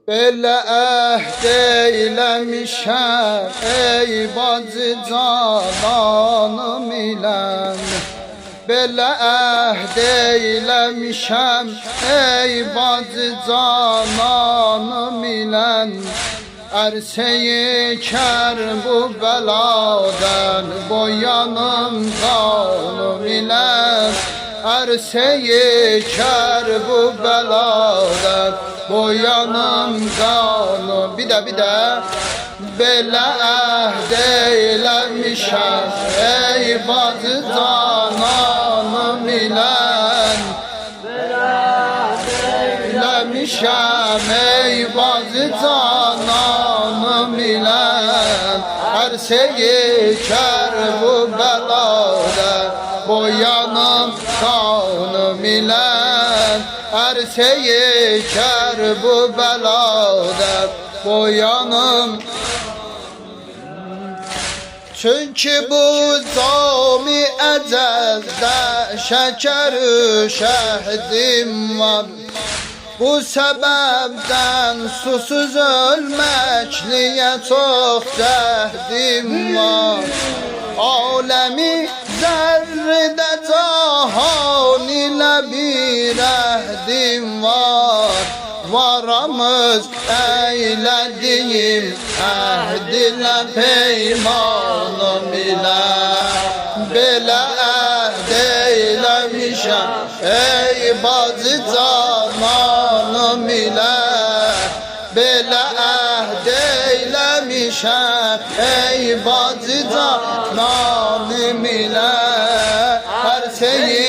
Belə əhd eyləmişəm, ey bacı cananım ilən. Belə əhd eyləmişəm, ey bacı cananım ilən. Ərsəyi kər bu bəladən, boyanım canım ilən. Ərsəyi kər bu bəladən, boyanım canım. Bir də belə əhd eyləmişəm, ey bacı cananım ilən. Eyləmişəm, ey bacı cananım ilən. Ərsəyi kər bu bəladən, boyanım canım ilən. Ərsəyi kər bu bəladən, boyanım. Çünkü bu cami əcəldə şəkər-ü şəhdim var. Bu səbəbdən susuz ölməkliyə çox cəhdim var. Aləmi zərrədə cahan ilə bir əhdim var. Varamız eylədiyim əhd ilə peymanım ilə. Belə əhd eyləmişəm, ey bacı cananım ilə. Belə əhd eyləmişəm, ey bacı cananım ilə. Hər şeyi